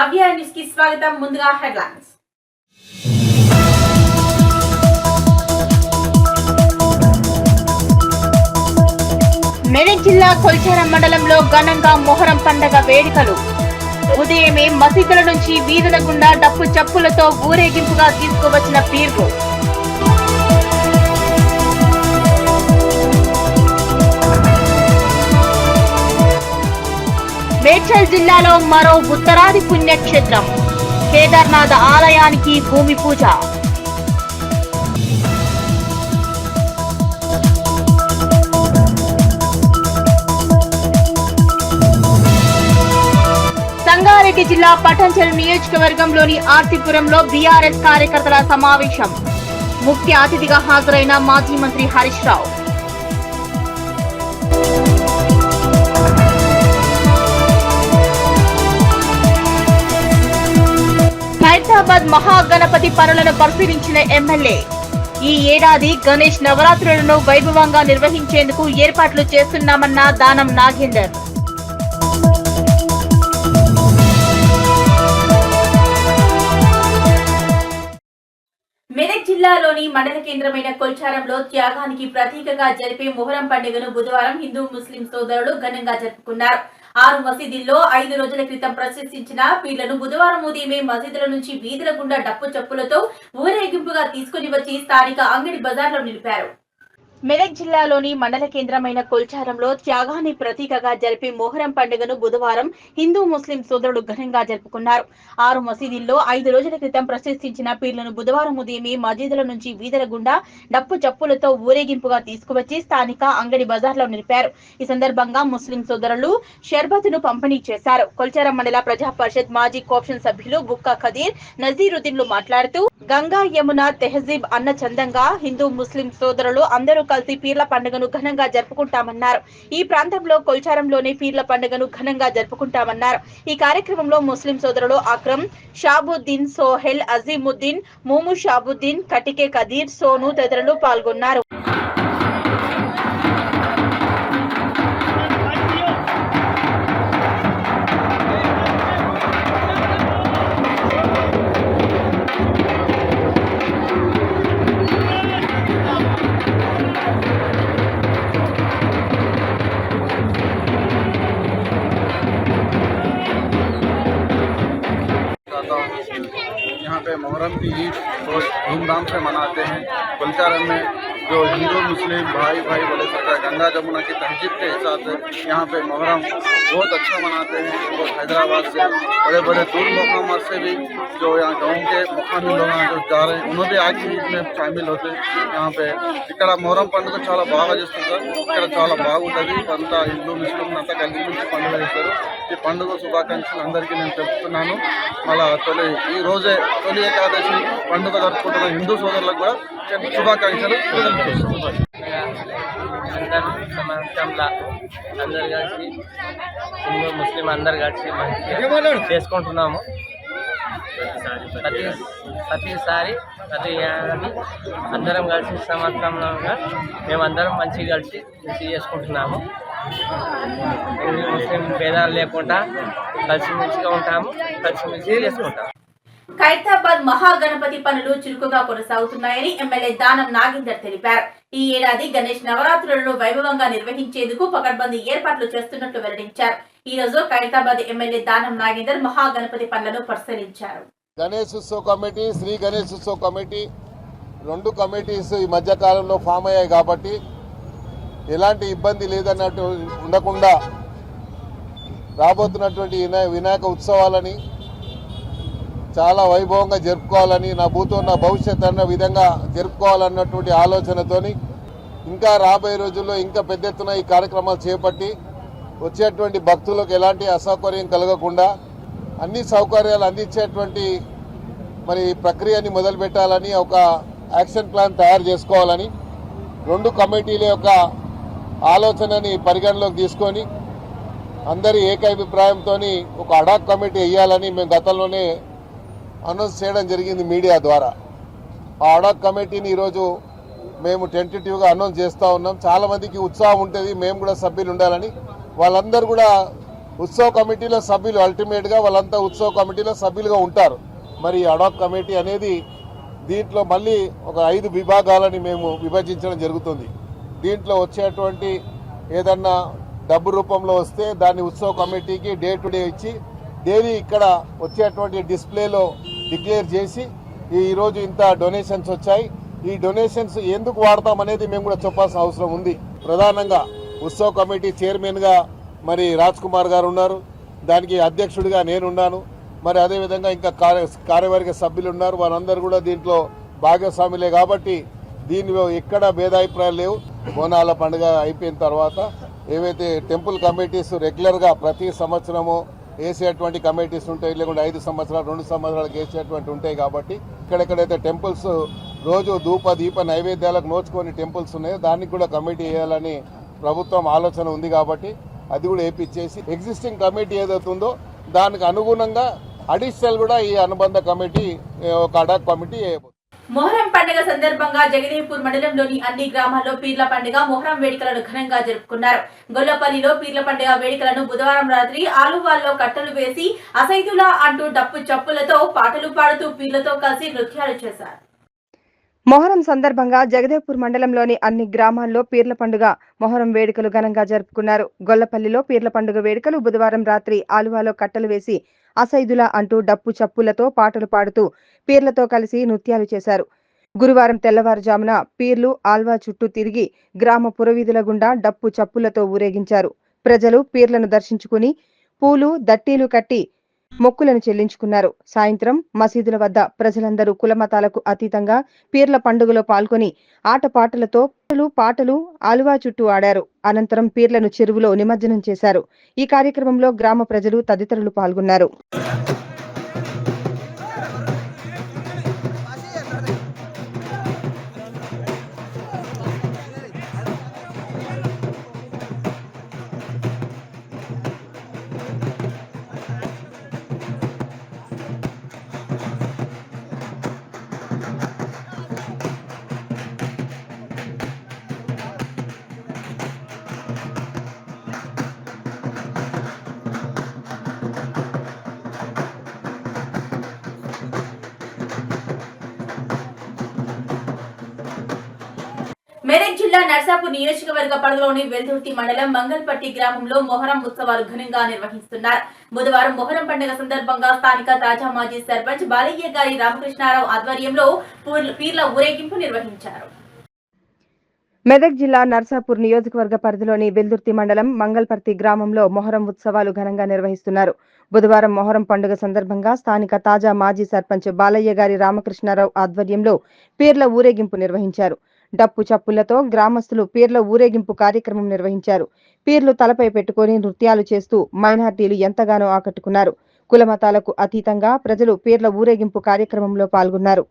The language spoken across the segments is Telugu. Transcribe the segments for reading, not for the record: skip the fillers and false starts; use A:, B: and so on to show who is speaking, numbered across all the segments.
A: భవ్య న్యూస్ కి స్వాగతం. ముందుగా హెడ్లైన్స్. మెదక్ జిల్లా కొల్చారం మండలంలో ఘనంగా మొహరం పండగ వేడుకలు. ఉదయమే మసీదుల నుంచి వీధుల గుండా డప్పు చప్పులతో ఊరేగింపుగా తీసుకువచ్చిన పీర్లు. మేడ్చల్ జిల్లాలో మరో ఉత్తరాది పుణ్యక్షేత్రం కేదార్నాథ్ ఆలయానికి భూమి పూజ. సంగారెడ్డి జిల్లా పటాన్చెరు నియోజకవర్గంలోని ఆర్తిపురంలో బీఆర్ఎస్ కార్యకర్తల సమావేశం. ముఖ్య అతిథిగా హాజరైన మాజీ మంత్రి హరీష్ రావు. హైదరాబాద్ మహాగణపతి పనులను పరిశీలించిన ఎమ్మెల్యే. ఈ ఏడాది గణేష్ నవరాత్రులను వైభవంగా నిర్వహించేందుకు ఏర్పాట్లు చేస్తున్నామన్న దానం నాగేందర్. మెదక్ జిల్లాలోని మండల కేంద్రమైన కొల్చారంలో త్యాగానికి ప్రతీకగా జరిపే మొహరం పండుగను బుధవారం హిందూ ముస్లిం సోదరులు ఘనంగా జరుపుకున్నారు. 6 మసీదుల్లో 5 రోజుల క్రితం ప్రతిష్ఠించిన పీర్లను బుధవారం ఉదయమే మసీదుల నుంచి వీధుల గుండా డప్పు చప్పులతో ఊరేగింపుగా తీసుకుని వచ్చి స్థానిక అంగడి బజార్లో నిలిపారు. మెదక్ జిల్లాలోని మండల కేంద్రమైన కొల్చారంలో త్యాగాన్ని ప్రతీకగా జరిపే మొహరం పండుగను బుధవారం హిందూ ముస్లిం సోదరులు ఘనంగా జరుపుకున్నారు. 6 మసీదుల్లో 5 రోజుల క్రితం ప్రతిష్ఠించిన పీర్లను బుధవారం ఉదయమే మసీదుల నుంచి వీధుల గుండా డప్పు చప్పులతో ఊరేగింపుగా తీసుకువచ్చి స్థానిక అంగడి బజార్లో నిలిపారు. ఈ సందర్భంగా ముస్లిం సోదరులు షర్బత్ను పంపిణీ చేశారు. కొల్చారం మండల ప్రజా పరిషత్ మాజీ కోఆప్షన్ సభ్యులు బుక్కా ఖదీర్ నజీరుద్దీన్లు మాట్లాడుతూ గంగా యమున తెహజీబ్ అన్న చందంగా హిందూ ముస్లిం సోదరులు అందరూ కలిసి పీర్ల పండుగను ఘనంగా జరుపుకుంటామన్నారు. ఈ ప్రాంతంలో కొల్చారంలోని పీర్ల పండుగను ఘనంగా జరుపుకుంటామన్నారు. ఈ కార్యక్రమంలో ముస్లిం సోదరులు అక్రమ్, షాబుద్దీన్, సోహెల్, అజీముద్దీన్, మూము షాబుద్దీన్, కటికే ఖదీర్, సోను తదితరులు పాల్గొన్నారు.
B: यहाँ पे मुहर्रम की ईद बहुत धूमधाम से मनाते हैं। कोलचारन में जो हिंदू मुस्लिम भाई भाई बोले सकता है गंगा जमुना की तहजीब के हिसाब से यहाँ पे मुहर्रम बहुत अच्छा मनाते हैं। वो हैदराबाद से बड़े बड़े दूर मुकामात से भी जो यहाँ गाँव के मुकामी लोग जो जा रहे हैं उन्होंने भी आज की ईद में शामिल होते यहाँ पे ఇక్కడ మొహరం పండుగ చాలా బాగా చేస్తుంటారు. ఇక్కడ చాలా బాగుంటుంది. అంతా హిందూ ముస్లిం అంతా కలిసి నుంచి పండుగ చేస్తారు. ఈ పండుగ శుభాకాంక్షలు అందరికీ నేను చెప్తున్నాను. మళ్ళా ఈ రోజే తొలి ఏకాదశి పండుగ జరుపుకుంటున్న హిందూ సోదరులకు కూడా శుభాకాంక్షలు తెలియజేస్తున్నాను.
C: అందరు కలిసి హిందూ ముస్లిం అందరు కలిసి మంచిగా చేసుకుంటున్నాము. ప్రతిసారి ప్రతి ఏడాది అందరం కలిసి సంవత్సరంలో మేమందరం మంచిగా కలిసి చేసుకుంటున్నాము. ముస్లిం భేదాలు లేకుండా కలిసిమెలిసిగా ఉంటాము, కలిసిమెలిసి చేసుకుంటాము.
A: ఖైరతాబాద్ మహాగణపతి పనులు చురుకుగా కొనసాగుతున్నాయని ఎమ్మెల్యే దానం నాగేందర్ తెలిపారు. ఈ ఏడాది గణేష్ నవరాత్రులను వైభవంగా నిర్వహించేందుకు పకడ్బందీ ఏర్పాట్లు చేస్తున్నట్లు వెల్లడించారు. ఈ రోజు ఖైరతాబాద్ ఎమ్మెల్యే దానం నాగేందర్ మహాగణపతి పనులను పరిశీలించారు.
D: Ganesh Utsav committee, Shri Ganesh Utsav committee 2 committees ఈ మధ్య కాలంలో ఫామ్ అయ్యాయి కాబట్టి ఎలాంటి ఇబ్బంది లేదన్నట్టు ఉండకుండా రాబోతున్నటువంటి వినాయక ఉత్సవాలని చాలా వైభవంగా జరుపుకోవాలని, నా భూతో నా భవిష్యత్ అన్న విధంగా జరుపుకోవాలన్నటువంటి ఆలోచనతోని ఇంకా రాబోయే రోజుల్లో ఇంకా పెద్ద ఎత్తున ఈ కార్యక్రమాలు చేపట్టి వచ్చేటువంటి భక్తులకు ఎలాంటి అసౌకర్యం కలగకుండా అన్ని సౌకర్యాలు అందించేటువంటి మరి ప్రక్రియని మొదలుపెట్టాలని ఒక యాక్షన్ ప్లాన్ తయారు చేసుకోవాలని 2 కమిటీల యొక్క ఆలోచనని పరిగణలోకి తీసుకొని అందరి ఏకాభిప్రాయంతో ఒక అడాక్ కమిటీ వేయాలని మేము గతంలోనే అనౌన్స్ చేయడం జరిగింది మీడియా ద్వారా. ఆ అడాక్ కమిటీని ఈరోజు మేము టెంటేటివ్గా అనౌన్స్ చేస్తూ ఉన్నాం. చాలామందికి ఉత్సాహం ఉంటుంది, మేము కూడా సభ్యులు ఉండాలని. వాళ్ళందరూ కూడా ఉత్సవ కమిటీలో సభ్యులు అల్టిమేట్గా వాళ్ళంతా ఉత్సవ కమిటీలో సభ్యులుగా ఉంటారు. మరి అడాక్ కమిటీ అనేది దీంట్లో మళ్ళీ ఒక 5 విభాగాలని మేము విభజించడం జరుగుతుంది. దీంట్లో వచ్చేటువంటి ఏదన్నా డబ్బు రూపంలో వస్తే దాన్ని ఉత్సవ కమిటీకి డే టు డే ఇచ్చి డైలీ ఇక్కడ వచ్చేటువంటి డిస్ప్లేలో డిక్లేర్ చేసి ఈరోజు ఇంత డొనేషన్స్ వచ్చాయి, ఈ డొనేషన్స్ ఎందుకు వాడతామనేది మేము కూడా చెప్పాల్సిన అవసరం ఉంది. ప్రధానంగా ఉత్సవ కమిటీ చైర్మన్గా మరి రాజ్ కుమార్ గారు ఉన్నారు, దానికి అధ్యక్షుడిగా నేనున్నాను, మరి అదేవిధంగా ఇంకా కార్యవర్గ సభ్యులు ఉన్నారు. వారందరూ కూడా దీంట్లో భాగస్వాములే కాబట్టి దీనిలో ఎక్కడ భేదాభిప్రాయాలు లేవు. బోనాల పండుగ అయిపోయిన తర్వాత ఏవైతే టెంపుల్ కమిటీస్ రెగ్యులర్గా ప్రతి సంవత్సరము వేసేటువంటి కమిటీస్ ఉంటాయి, లేకుంటే 5 సంవత్సరాలు 2 సంవత్సరాలకు వేసేటువంటి ఉంటాయి. కాబట్టి ఇక్కడెక్కడైతే టెంపుల్స్ రోజు ధూప దీప నైవేద్యాలకు నోచుకొని టెంపుల్స్ ఉన్నాయో దానికి కూడా కమిటీ వేయాలని ప్రభుత్వం ఆలోచన ఉంది. కాబట్టి అది కూడా వేయించేసి ఎగ్జిస్టింగ్ కమిటీ ఏదవుతుందో దానికి అనుగుణంగా అడిషనల్ కూడా ఈ అనుబంధ కమిటీ ఒక అడాక్ కమిటీ వేయబోతుంది.
A: మొహరం పండుగ సందర్భంగా జగదేవ్పూర్ మండలంలోని అన్ని గ్రామాల్లో పీర్ల పండుగ మొహరం వేడుకలను ఘనంగా జరుపుకున్నారు. గొల్లపల్లిలో పీర్ల పండుగ వేడుకలను బుధవారం రాత్రి ఆలువాల్లో కట్టలు వేసి అసైదులా అంటూ డప్పు చప్పులతో పాటలు పాడుతూ పీర్లతో కలిసి నృత్యాలు చేశారు.
E: మొహరం సందర్భంగా జగదేవ్పూర్ మండలంలోని అన్ని గ్రామాల్లో పీర్ల పండుగ మొహరం వేడుకలు ఘనంగా జరుపుకున్నారు. గొల్లపల్లిలో పీర్ల పండుగ వేడుకలు బుధవారం రాత్రి ఆలువాలో కట్టలు వేసి అసైదులా అంటూ డప్పు చప్పులతో పాటలు పాడుతూ పీర్లతో కలిసి నృత్యాలు చేశారు. గురువారం తెల్లవారుజామున పీర్లు ఆల్వా చుట్టూ తిరిగి గ్రామ పురవీధుల గుండా డప్పు చప్పులతో ఊరేగించారు. ప్రజలు పీర్లను దర్శించుకుని పూలు దట్టీలు కట్టి మొక్కులను చెల్లించుకున్నారు. సాయంత్రం మసీదుల వద్ద ప్రజలందరూ కులమతాలకు అతీతంగా పీర్ల పండుగలో పాల్గొని ఆటపాటలతో పాటలు ఆలువా చుట్టూ ఆడారు. అనంతరం పీర్లను చెరువులో నిమజ్జనం చేశారు. ఈ కార్యక్రమంలో గ్రామ ప్రజలు తదితరులు పాల్గొన్నారు.
A: మెదక్ జిల్లా నర్సాపూర్ నియోజకవర్గ పరిధిలోని వెల్దుర్తి మండలం మంగల్పట్టి గ్రామంలో మొహరం ఉత్సవాలు ఘనంగా నిర్వహిస్తున్నారు. బుధవారం మొహరం పండుగ సందర్భంగా స్థానిక తాజా మాజీ సర్పంచ్ బాలయ్య గారి రామకృష్ణారావు ఆధ్వర్యంలో పీర్ల ఊరేగింపు నిర్వహించారు.
E: మెదక్ జిల్లా నర్సాపూర్ నియోజకవర్గ పరిధిలోని వెల్దుర్తి మండలం మంగల్పర్తి గ్రామంలో మొహరం ఉత్సవాలు ఘనంగా నిర్వహిస్తున్నారు. బుధవారం మొహరం పండుగ సందర్భంగా స్థానిక తాజా మాజీ సర్పంచ్ బాలయ్య గారి రామకృష్ణారావు ఆధ్వర్యంలో పీర్ల ఊరేగింపు నిర్వహించారు. డప్పు చప్పులతో గ్రామస్తులు పీర్ల ఊరేగింపు కార్యక్రమం నిర్వహించారు. పీర్లు తలపై పెట్టుకుని నృత్యాలు చేస్తూ మైనార్టీలు ఎంతగానో ఆకట్టుకున్నారు. కులమతాలకు అతీతంగా ప్రజలు పీర్ల ఊరేగింపు కార్యక్రమంలో పాల్గొన్నారు.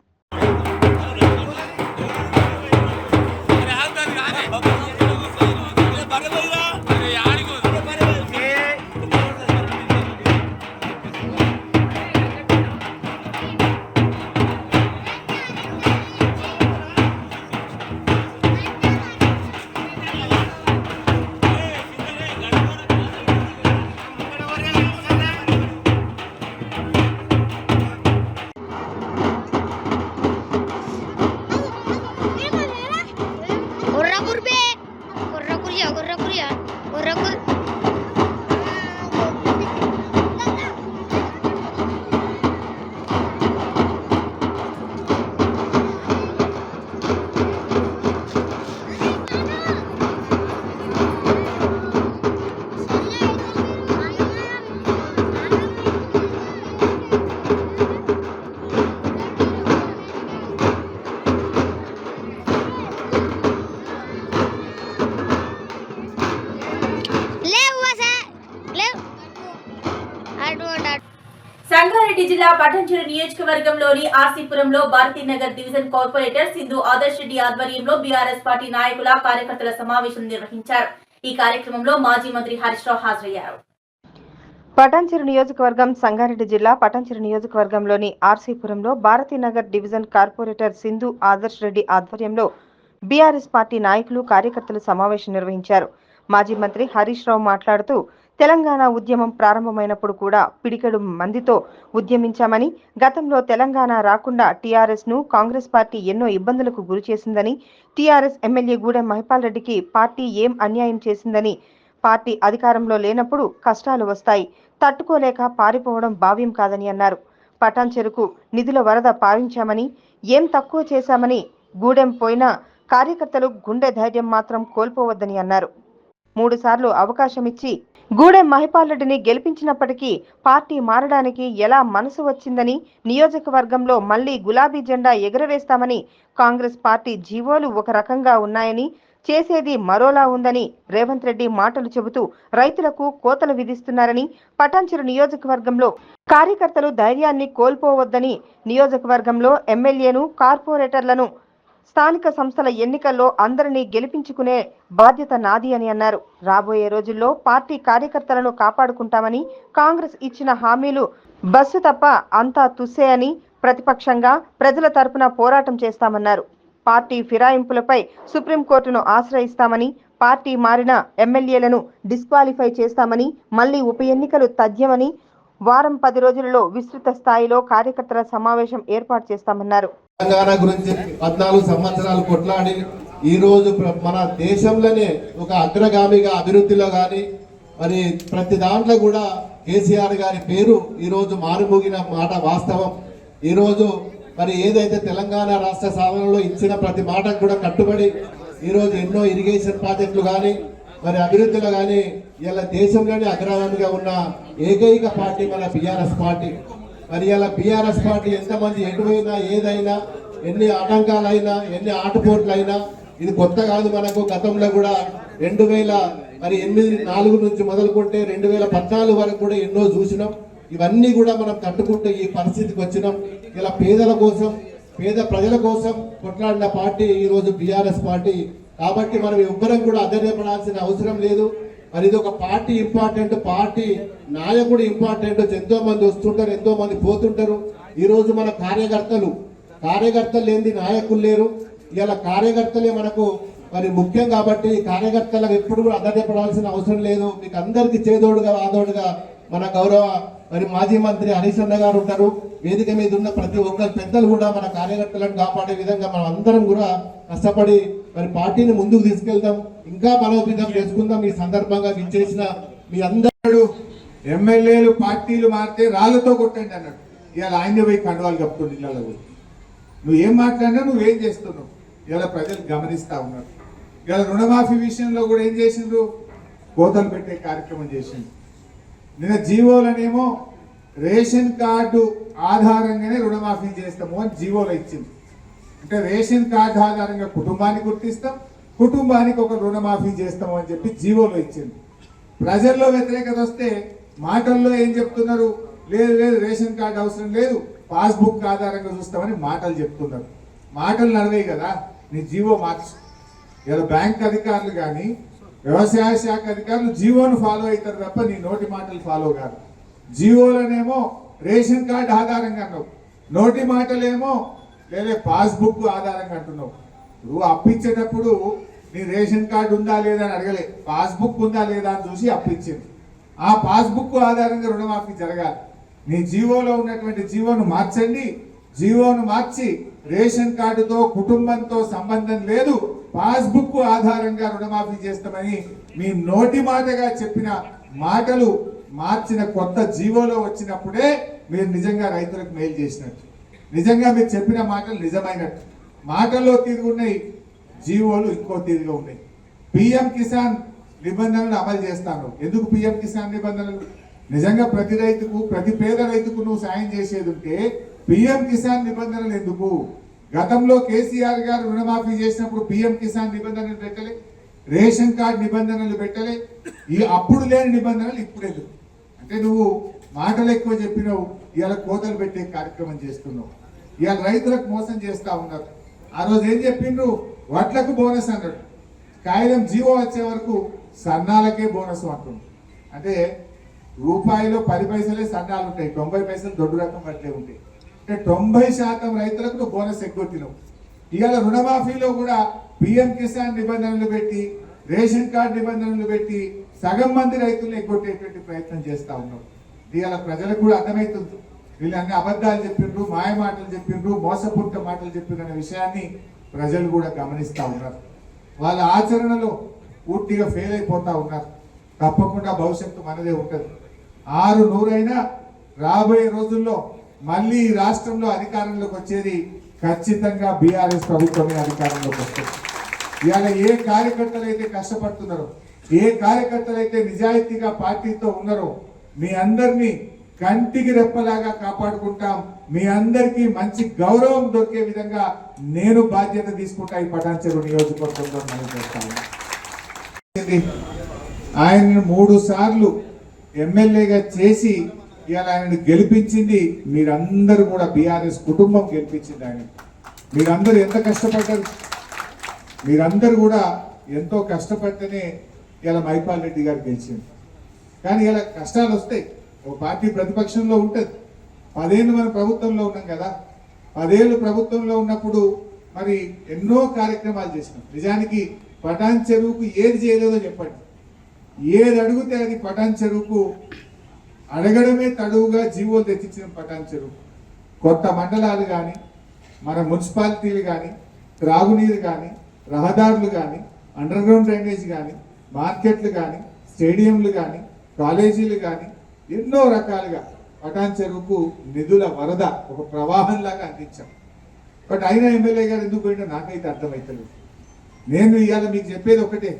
A: సంగారెడ్డి జిల్లా పటాన్చెరు నియోజకవర్గంలోని ఆర్సీపురంలో భారతీనగర్ డివిజన్ కార్పొరేటర్ సింధు ఆదర్శ్ రెడ్డి ఆధ్వర్యంలో బీఆర్ఎస్ పార్టీ నాయకుల కార్యకర్తల సమావేశం నిర్వహించారు. ఈ కార్యక్రమంలో మాజీ మంత్రి హరీష్ రావు హాజరయ్యారు.
E: పటాన్చెరు నియోజకవర్గం సంగారెడ్డి జిల్లా పటాన్చెరు నియోజకవర్గంలోని ఆర్సీపురంలో భారతీనగర్ డివిజన్ కార్పొరేటర్ సింధు ఆదర్శ్ రెడ్డి ఆధ్వర్యంలో బీఆర్ఎస్ పార్టీ నాయకులు కార్యకర్తలు సమావేశం నిర్వహించారు. మాజీ మంత్రి హరీష్ రావు మాట్లాడుతూ తెలంగాణ ఉద్యమం ప్రారంభమైనప్పుడు కూడా పిడికెడు మందితో ఉద్యమించామని, గతంలో తెలంగాణ రాకుండా టీఆర్ఎస్ ను కాంగ్రెస్ పార్టీ ఎన్నో ఇబ్బందులకు గురిచేసిందని, టీఆర్ఎస్ ఎమ్మెల్యే గూడెం మహిపాల్ రెడ్డికి పార్టీ ఏం అన్యాయం చేసిందని, పార్టీ అధికారంలో లేనప్పుడు కష్టాలు వస్తాయి, తట్టుకోలేక పారిపోవడం భావ్యం కాదని అన్నారు. పటాన్ చెరుకు నిధుల వరద పారించామని, ఏం తక్కువ చేశామని గూడెం పోయినా కార్యకర్తలు గుండె ధైర్యం మాత్రం కోల్పోవద్దని అన్నారు. 3 సార్లు అవకాశం ఇచ్చి గూడెం మహిపాల్ రెడ్డిని గెలిపించినప్పటికీ పార్టీ మారడానికి ఎలా మనసు వచ్చిందని, నియోజకవర్గంలో మళ్లీ గులాబీ జెండా ఎగురవేస్తామని, కాంగ్రెస్ పార్టీ జీవోలు ఒక రకంగా ఉన్నాయని, చేసేది మరోలా ఉందని రేవంత్ రెడ్డి మాటలు చెబుతూ రైతులకు కోతలు విధిస్తున్నారని, పటాన్చెరు నియోజకవర్గంలో కార్యకర్తలు ధైర్యాన్ని కోల్పోవద్దని, నియోజకవర్గంలో ఎమ్మెల్యేను, కార్పొరేటర్లను స్థానిక సంస్థల ఎన్నికల్లో అందరినీ గెలిపించుకునే బాధ్యత నాది అని అన్నారు. రాబోయే రోజుల్లో పార్టీ కార్యకర్తలను కాపాడుకుంటామని, కాంగ్రెస్ ఇచ్చిన హామీలు బస్సు తప్ప అంతా తుస్సే అని, ప్రతిపక్షంగా ప్రజల తరపున పోరాటం చేస్తామన్నారు. పార్టీ ఫిరాయింపులపై సుప్రీంకోర్టును ఆశ్రయిస్తామని, పార్టీ మారిన ఎమ్మెల్యేలను డిస్క్వాలిఫై చేస్తామని, మళ్లీ ఉప ఎన్నికలు తథ్యమని, వారం 10 రోజులలో విస్తృత స్థాయిలో కార్యకర్తల సమావేశం ఏర్పాటు చేస్తామన్నారు.
F: తెలంగాణ గురించి 14 సంవత్సరాలు కొట్లాడి ఈ రోజు మన దేశంలోనే ఒక అగ్రగామిగా అభివృద్ధిలో కానీ మరి ప్రతి దాంట్లో కూడా కేసీఆర్ గారి పేరు ఈ రోజు మారుమోగిన మాట వాస్తవం. ఈ రోజు మరి ఏదైతే తెలంగాణ రాష్ట్ర సాధనలో ఇచ్చిన ప్రతి మాటకు కూడా కట్టుబడి ఈ రోజు ఎన్నో ఇరిగేషన్ ప్రాజెక్టులు కానీ మరి అభివృద్ధిలో కానీ ఇలా దేశంలోనే అగ్రగామిగా ఉన్న ఏకైక పార్టీ మన బీఆర్ఎస్ పార్టీ. మరి ఇలా బీఆర్ఎస్ పార్టీ ఎంతమంది ఎటువైనా ఏదైనా ఎన్ని ఆటంకాలైనా ఎన్ని ఆటపోట్లైనా ఇది కొత్త కాదు మనకు. గతంలో కూడా 2004 నుంచి మొదలుకుంటే 2014 వరకు కూడా ఎన్నో చూసినాం. ఇవన్నీ కూడా మనం తట్టుకుంటూ ఈ పరిస్థితికి వచ్చినాం. ఇలా పేదల కోసం పేద ప్రజల కోసం కొట్లాడిన పార్టీ ఈ రోజు బీఆర్ఎస్ పార్టీ. కాబట్టి మనం ఎవ్వరం కూడా అధైర్యపడాల్సిన అవసరం లేదు. మరి ఇది ఒక పార్టీ ఇంపార్టెంట్, పార్టీ నాయకుడు ఇంపార్టెంట్. ఎంతో మంది వస్తుంటారు, ఎంతో మంది పోతుంటారు. ఈ రోజు మన కార్యకర్తలు లేని నాయకులు లేరు. ఇలా కార్యకర్తలే మనకు మరి ముఖ్యం. కాబట్టి కార్యకర్తలకు ఎప్పుడు కూడా అధైర్యపడాల్సిన అవసరం లేదు. మీకు అందరికి చేదోడుగా ఆదోడుగా మన గౌరవ మరి మాజీ మంత్రి హరీష్ అన్న గారు ఉంటారు. వేదిక మీద ఉన్న ప్రతి ఒక్కరు పెద్దలు కూడా మన కార్యకర్తలను కాపాడే విధంగా మనం అందరం కూడా కష్టపడి మరి పార్టీని ముందుకు తీసుకెళ్తాం, ఇంకా బలోపేతం చేసుకుందాం. ఈ సందర్భంగా విచ్చేసిన మీ అందరూ
G: ఎమ్మెల్యేలు పార్టీలు మారితే రాళ్లతో కొట్టండి అన్నాడు. ఇవాళ ఆయన పోయి కండవాళ్ళు కప్పుతుంది ఇళ్ళలో పోయి. నువ్వేం మాట్లాడినా నువ్వేం చేస్తున్నావు ఇవాళ ప్రజలు గమనిస్తా ఉన్నారు. ఇవాళ రుణమాఫీ విషయంలో కూడా ఏం చేసిండ్రు, కోతలు పెట్టే కార్యక్రమం చేసిండ్రు. నిన్న జీవోలనేమో రేషన్ కార్డు ఆధారంగానే రుణమాఫీ చేస్తాము అని జీవోలో ఇచ్చింది. అంటే రేషన్ కార్డు ఆధారంగా కుటుంబాన్ని గుర్తిస్తాం, కుటుంబానికి ఒక రుణమాఫీ చేస్తాము అని చెప్పి జీవోలో ఇచ్చింది. ప్రజల్లో వ్యతిరేకత వస్తే మాటల్లో ఏం చెప్తున్నారు, లేదు లేదు రేషన్ కార్డు అవసరం లేదు, పాస్బుక్ ఆధారంగా చూస్తామని మాటలు చెప్తున్నారు. మాటలు నడవే కదా, నీ జీవో మార్చు. ఇలా బ్యాంక్ అధికారులు కానీ వ్యవసాయ శాఖ అధికారులు జీవోను ఫాలో అవుతారు తప్ప నీ నోటి మాటలు ఫాలో కాదు. జీవోలనేమో రేషన్ కార్డు ఆధారంగా అన్నావు, నోటి మాటలేమో లేదా పాస్బుక్ ఆధారంగా అంటున్నావు. నువ్వు అప్పించేటప్పుడు నీ రేషన్ కార్డు ఉందా లేదా అని అడగలే, పాస్బుక్ ఉందా లేదా అని చూసి అప్పించింది. ఆ పాస్బుక్ ఆధారంగా రుణమాఫీ జరగాలి. నీ జీవోలో ఉన్నటువంటి జీవోను మార్చండి. జీవోను మార్చి రేషన్ కార్డుతో కుటుంబంతో సంబంధం లేదు, పాస్బుక్ ఆధారంగా రుణమాఫీ చేస్తామని మీ నోటి మాటగా చెప్పిన మాటలు మార్చిన కొత్త జీవోలో వచ్చినప్పుడే మీరు నిజంగా రైతులకు మేలు చేసినట్టు, నిజంగా మీరు చెప్పిన మాటలు నిజమైనట్టు. మాటల్లో తీరుగున్నాయి, జీవోలు ఇంకో తీరుగా ఉన్నాయి. పిఎం కిసాన్ నిబంధనలు అమలు చేస్తాను. ఎందుకు పిఎం కిసాన్ నిబంధనలు? నిజంగా ప్రతి రైతుకు, ప్రతి పేద రైతుకు నువ్వు సాయం చేసేది ఉంటే పిఎం కిసాన్ నిబంధనలు ఎందుకు? గతంలో కేసీఆర్ గారు రుణమాఫీ చేసినప్పుడు పిఎం కిసాన్ నిబంధనలు పెట్టలే, రేషన్ కార్డు నిబంధనలు పెట్టలే. ఈ అప్పుడు లేని నిబంధనలు ఇప్పుడు ఎందుకు? అంటే నువ్వు మాటలు ఎక్కువ చెప్పినావు, ఇవాళ కోతలు పెట్టే కార్యక్రమం చేస్తున్నావు. ఇవాళ రైతులకు మోసం చేస్తా ఉన్నారు. ఆ రోజు ఏం చెప్పిండ్రు, వడ్లకు బోనస్ అన్నాడు. కాగితం జీవో వచ్చే వరకు సన్నాలకే బోనస్ అంటుంది. అంటే రూపాయిలో 10 పైసలే సన్నాలు ఉంటాయి, 90 పైసలు దొడ్డు రకం వడ్లే ఉంటాయి. అంటే 90% రైతులకు నువ్వు బోనస్ ఎగ్గొట్టినావు. ఇవాళ రుణమాఫీలో కూడా పిఎం కిసాన్ నిబంధనలు పెట్టి, రేషన్ కార్డు నిబంధనలు పెట్టి సగం మంది రైతులను ఎగ్గొట్టేటువంటి ప్రయత్నం చేస్తా ఉన్నారు. ఇవాళ ప్రజలకు కూడా అర్థమవుతుంది, వీళ్ళు అన్ని అబద్ధాలు చెప్పిండ్రు, మాయ మాటలు చెప్పిండ్రు, మోసపూరిత మాటలు చెప్పిండ్రు అనే విషయాన్ని ప్రజలు కూడా గమనిస్తూ ఉన్నారు. వాళ్ళ ఆచరణలో పూర్తిగా ఫెయిల్ అయిపోతా ఉన్నారు. తప్పకుండా భవిష్యత్తు మనదే ఉంటుంది. 600 రాబోయే రోజుల్లో మళ్ళీ ఈ రాష్ట్రంలో అధికారంలోకి వచ్చేది ఖచ్చితంగా బీఆర్ఎస్ ప్రభుత్వమే అధికారంలోకి వస్తుంది. ఇవాళ ఏ కార్యకర్తలు అయితే కష్టపడుతున్నారో, ఏ కార్యకర్తలు అయితే నిజాయితీగా పార్టీతో ఉన్నారో మీ అందరినీ కంటికి రెప్పలాగా కాపాడుకుంటాం. మీ అందరికీ మంచి గౌరవం దొరికే విధంగా నేను బాధ్యత తీసుకుంటా. ఈ పటాన్చెరు నియోజకవర్గంలో మనం చేస్తాను. ఆయనను 3 సార్లు ఎమ్మెల్యేగా చేసి ఇవాళ ఆయనను గెలిపించింది మీరందరూ కూడా, బీఆర్ఎస్ కుటుంబం గెలిపించింది ఆయన. మీరందరూ ఎంత కష్టపడ్డారు, మీరందరూ కూడా ఎంతో కష్టపడితేనే ఇలా మైపాల్ రెడ్డి గారు గెలిచింది. కానీ ఇలా కష్టాలు వస్తాయి. ఒక పార్టీ ప్రతిపక్షంలో ఉంటుంది. 10 ఏళ్ళు మనం ప్రభుత్వంలో ఉన్నాం కదా. 10 ఏళ్ళు ప్రభుత్వంలో ఉన్నప్పుడు మరి ఎన్నో కార్యక్రమాలు చేసినాం. నిజానికి పటాన్చెరువుకు ఏది చేయలేదో చెప్పండి. ఏది అడిగితే అది పటాన్చెరువుకు అడగడమే తడువుగా జీవోలు తెచ్చించిన పటాన్చెరువు. కొత్త మండలాలు కానీ, మన మున్సిపాలిటీలు కానీ, త్రాగునీరు కానీ, రహదారులు కానీ, అండర్ గ్రౌండ్ డ్రైనేజ్ కానీ, మార్కెట్లు కానీ, స్టేడియంలు కానీ, కాలేజీలు కానీ ఎన్నో రకాలుగా పటాన్చెరువుకు నిధుల వరద ఒక ప్రవాహంలాగా అందించాం. బట్ అయినా ఎమ్మెల్యే గారు ఎందుకు పోయినా నాకైతే అర్థమవుతలేదు. నేను ఇవాళ మీకు చెప్పేది ఒకటే,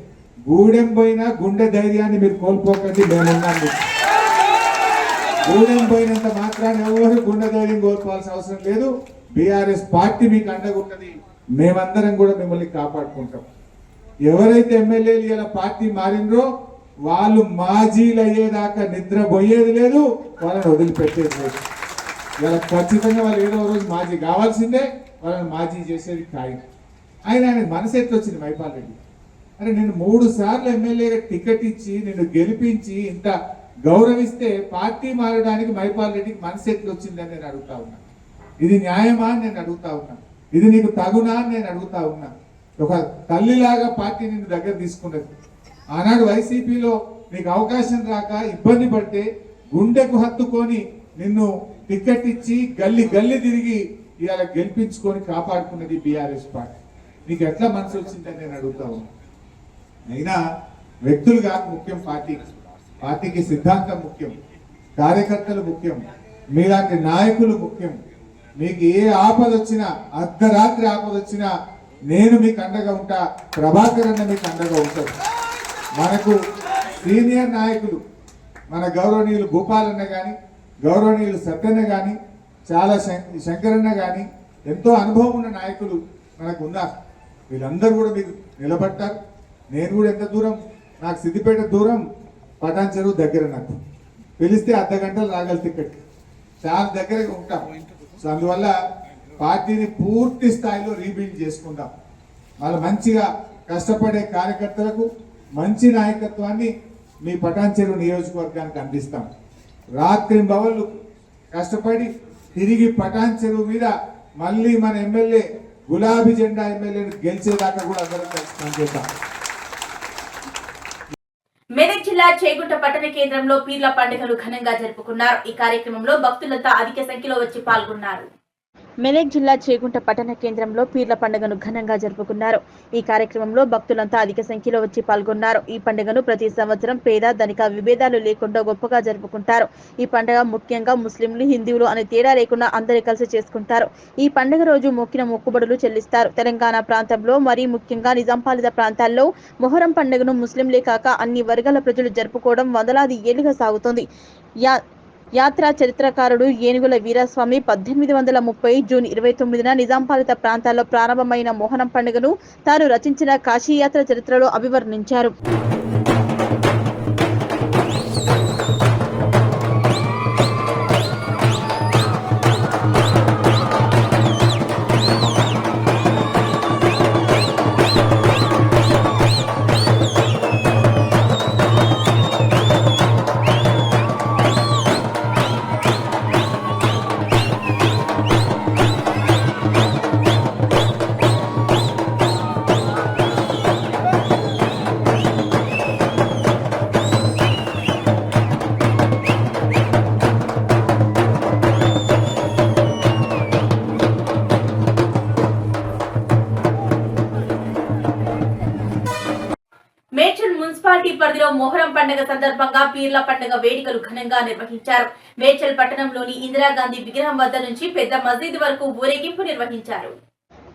G: గూడెం పోయినా గుండె ధైర్యాన్ని మీరు కోల్పోకండి. మేమున్నాను. గూడెం పోయినంత మాత్రాన్ని ఎవరు గుండె ధైర్యం కోల్పోవాల్సిన అవసరం లేదు. బీఆర్ఎస్ పార్టీ మీకు అండగా ఉంటుంది. మేమందరం కూడా మిమ్మల్ని కాపాడుకుంటాం. ఎవరైతే ఎమ్మెల్యేలు ఇలా పార్టీ మారినరో వాళ్ళు మాజీలు అయ్యేదాకా నిద్రపోయేది లేదు, వాళ్ళని వదిలిపెట్టేది లేదు. ఇలా ఖచ్చితంగా వాళ్ళు ఏదో రోజు మాజీ కావాల్సిందే, వాళ్ళని మాజీ చేసేది ఖాయం. ఆయన మనసు ఎట్లా వచ్చింది మైపాల్ రెడ్డి? అరే నేను 3 సార్లు ఎమ్మెల్యేగా టికెట్ ఇచ్చి నిన్ను గెలిపించి ఇంత గౌరవిస్తే పార్టీ మారడానికి మైపాల్ రెడ్డికి మనసు ఎట్లా వచ్చిందని నేను అడుగుతా ఉన్నా. ఇది న్యాయమా అని నేను అడుగుతా ఉన్నా. ఇది నీకు తగునా అని నేను అడుగుతా ఉన్నా. ఒక తల్లిలాగా పార్టీ నిన్ను దగ్గర తీసుకున్నది. ఆనాడు వైసీపీలో నీకు అవకాశం రాక ఇబ్బంది పడితే గుండెకు హత్తుకొని నిన్ను టికెట్ ఇచ్చి గల్లి గల్లి తిరిగి ఇవాళ గెలిపించుకొని కాపాడుకున్నది బీఆర్ఎస్ పార్టీ. నీకు ఎట్లా మనసు వచ్చిందని నేను అడుగుతా ఉన్నా. అయినా వ్యక్తులు కాక ముఖ్యం, పార్టీకి సిద్ధాంతం ముఖ్యం, కార్యకర్తలు ముఖ్యం, మీలాంటి నాయకులు ముఖ్యం. మీకు ఏ ఆపద వచ్చినా, అర్ధరాత్రి ఆపద వచ్చినా నేను మీకు అండగా ఉంటా, ప్రభాకర్ అన్న మీకు అండగా ఉంటాడు. మనకు సీనియర్ నాయకులు మన గౌరవనీయులు భూపాలన్న కానీ, గౌరవనీయులు సత్యన్న కానీ, చాలా శంకరన్న కానీ ఎంతో అనుభవం ఉన్న నాయకులు మనకు ఉన్నారు. వీళ్ళందరూ కూడా మీకు నిలబడ్డారు. నేను కూడా ఎంత దూరం, నాకు సిద్దిపేట దూరం, పటాన్చెరువు దగ్గర. నాకు పిలిస్తే అర్ధ గంటలు రాగల టికెట్, చాలా దగ్గరగా ఉంటాం. సో అందువల్ల పార్టీని పూర్తి స్థాయిలో రీబిల్డ్ చేసుకుందాం. వాళ్ళ మంచిగా కష్టపడే కార్యకర్తలకు మంచి నాయకత్వాన్ని మీ పటాన్చెరువు నియోజకవర్గానికి అందిస్తాం. రాత్రి బవళ్ళు కష్టపడి తిరిగి పటాన్చెరువు మీద మళ్ళీ మన ఎమ్మెల్యే గులాబీ జెండా ఎమ్మెల్యేను గెలిచేదాకా కూడా అందరం కలిసి పనిచేద్దాం.
A: మెదక్ జిల్లా చేగుంట పట్టణ కేంద్రంలో పీర్ల పండుగను ఘనంగా జరుపుకున్నారు. ఈ కార్యక్రమంలో భక్తులంతా అధిక సంఖ్యలో వచ్చి పాల్గొన్నారు. మెదక్ జిల్లా చేగుంట పట్టణ కేంద్రంలో పీర్ల పండుగను ఘనంగా జరుపుకున్నారు. ఈ కార్యక్రమంలో భక్తులంతా అధిక సంఖ్యలో వచ్చి పాల్గొన్నారు. ఈ పండుగను ప్రతి సంవత్సరం పేద ధనిక విభేదాలు లేకుండా గొప్పగా జరుపుకుంటారు. ఈ పండుగ ముఖ్యంగా ముస్లింలు, హిందువులు అనే తేడా లేకుండా అందరూ కలిసి చేసుకుంటారు. ఈ పండుగ రోజు మొక్కిన మొక్కుబడులు చెల్లిస్తారు. తెలంగాణ ప్రాంతంలో మరీ ముఖ్యంగా నిజాంపాలిత ప్రాంతాల్లో మొహరం పండుగను ముస్లింలే కాక అన్ని వర్గాల ప్రజలు జరుపుకోవడం వందలాది ఏళ్లుగా సాగుతోంది. యాత్రా చరిత్రకారుడు ఏనుగుల వీరస్వామి 1830 జూన్ 29న నిజాంపాలిత ప్రాంతాల్లో ప్రారంభమైన మొహరం పండుగను తాను రచించిన కాశీయాత్ర చరిత్రలో అభివర్ణించారు. మొహరం పండుగ సందర్భంగా పీర్ల పండుగ వేడుకలు ఘనంగా నిర్వహించారు. మేడ్చల్ పట్టణంలోని ఇందిరాగాంధీ విగ్రహం వద్ద నుంచి పెద్ద మసీదు వరకు ఊరేగింపు నిర్వహించారు.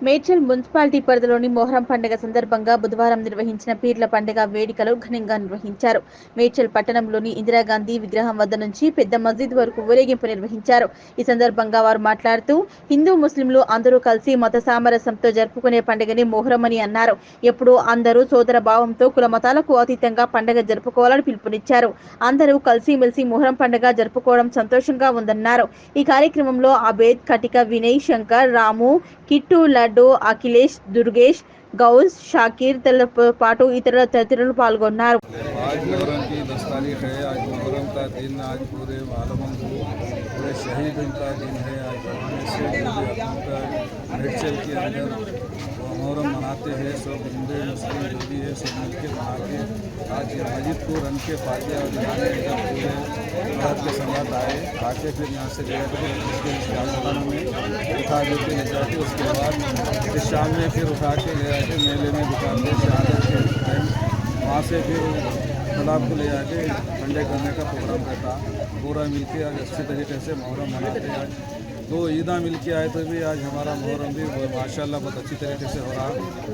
A: మేడ్చల్ మున్సిపాలిటీ పరిధిలోని మొహరం పండుగ సందర్భంగా బుధవారం నిర్వహించిన పీర్ల పండుగ వేడుకలు ఘనంగా నిర్వహించారు. మేడ్చల్ పట్టణంలోని ఇందిరాగాంధీ విగ్రహం వద్ద నుంచి పెద్ద మసీద్ వరకు ఊరేగింపు నిర్వహించారు. ఈ సందర్భంగా వారు మాట్లాడుతూ హిందూ ముస్లింలు అందరూ కలిసి మత సామరస్యంతో జరుపుకునే పండుగని మొహరం అని అన్నారు. ఎప్పుడూ అందరూ సోదర భావంతో కుల మతాలకు అతీతంగా పండుగ జరుపుకోవాలని పిలుపునిచ్చారు. అందరూ కలిసిమెలిసి మొహరం పండుగ జరుపుకోవడం సంతోషంగా ఉందన్నారు. ఈ కార్యక్రమంలో అబేద్, కటిక వినయ్, శంకర్, రాము, కిట్టు, లడ్డు, అఖిలేష్, దుర్గేష్, గౌస్, షాకీర్ తలతో పాటు ఇతర తదితరులు పాల్గొన్నారు.
B: आज मुहर्रम की 10 तारीख है। आज मुहर्रम का दिन, आज पूरे आलम पूरे शहीद का दिन है। आज मेडचल के अंदर मुहर्रम मनाते हैं। सब हिंदू मुस्लिम जो भी है सब मिलकर मनाते हैं। आज मस्जिद को रन के फातिहा दिलाने पूरे भारत के संगत आके फिर यहाँ से ले जाते में उठा देते ले जाते। उसके बाद फिर शाम में फिर उठा के ले जाके मेले में दिखाते शहादत के टाइम। वहाँ से फिर तालाब को ले जाके ठंडे करने का प्रोग्राम रहता। पूरा मिलके आज अच्छे तरीके से मुहर्रम मनाते हैं। आज 2 ईदा मिल के आए तो भी आज हमारा मुहर्रम भी माशाल्लाह बहुत अच्छी तरीके से हो रहा।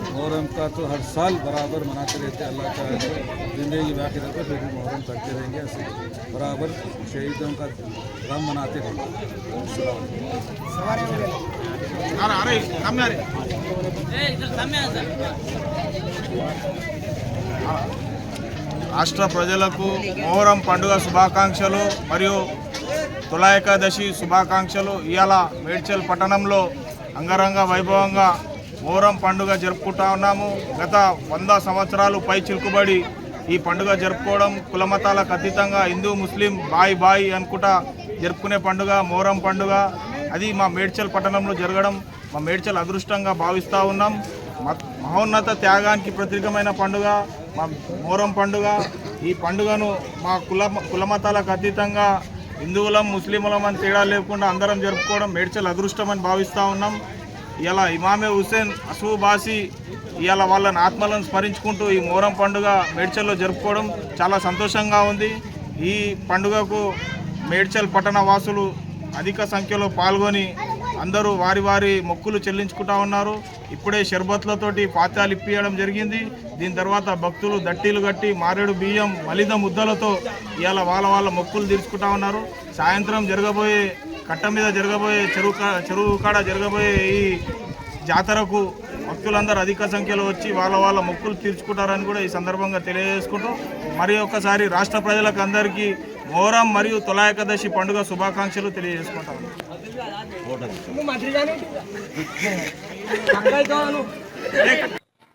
B: मुहर्रम का तो हर साल बराबर मनाते रहते। अल्लाह चाहे तो ज़िंदगी बाकी रहते फिर भी मुहर्रम करते रहेंगे। ऐसे बराबर शहीदों का गम मनाते रहेंगे।
H: రాష్ట్ర ప్రజలకు మొహరం పండుగ శుభాకాంక్షలు మరియు తులా ఏకాదశి శుభాకాంక్షలు. ఇవాళ మేడ్చల్ పట్టణంలో అంగరంగ వైభవంగా మొహరం పండుగ జరుపుకుంటా ఉన్నాము. గత 100 సంవత్సరాలు పై చిలుకుబడి ఈ పండుగ జరుపుకోవడం కులమతాలకు అతీతంగా హిందూ ముస్లిం బాయ్ బాయ్ అనుకుంటా జరుపుకునే పండుగ మొహరం పండుగ. అది మా మేడ్చల్ పట్టణంలో జరగడం మా మేడ్చల్ అదృష్టంగా భావిస్తూ ఉన్నాం. మహోన్నత త్యాగానికి ప్రతీకమైన పండుగ మా మొహరం పండుగ. ఈ పండుగను మా కులమతాలకు అతీతంగా హిందువులం ముస్లింలం అని తేడా లేకుండా అందరం జరుపుకోవడం మేడ్చల్ అదృష్టం అని భావిస్తూ ఉన్నాం. ఇలా ఇమామే హుసేన్ అసూబాసి ఇవాళ వాళ్ళని ఆత్మలను స్మరించుకుంటూ ఈ మొహరం పండుగ మేడ్చల్లో జరుపుకోవడం చాలా సంతోషంగా ఉంది. ఈ పండుగకు మేడ్చల్ పట్టణ వాసులు అధిక సంఖ్యలో పాల్గొని అందరూ వారి వారి మొక్కులు చెల్లించుకుంటా ఉన్నారు. ఇప్పుడే షర్బత్లతోటి ఫాతిహాలు ఇప్పియడం జరిగింది. దీని తర్వాత భక్తులు దట్టీలు కట్టి మారేడు బియ్యం మలిద ముద్దలతో ఇవాళ వాళ్ళ మొక్కులు తీర్చుకుంటా ఉన్నారు. సాయంత్రం జరగబోయే కట్ట మీద జరగబోయే చెరువు కాడ జరగబోయే ఈ జాతరకు భక్తులందరూ అధిక సంఖ్యలో వచ్చి వాళ్ళ మొక్కులు తీర్చుకుంటారని కూడా ఈ సందర్భంగా తెలియజేసుకుంటూ మరి ఒక్కసారి రాష్ట్ర ప్రజలకు అందరికీ మొహరం మరియు తులా ఏకాదశి పండుగ శుభాకాంక్షలు తెలియజేసుకుంటాం.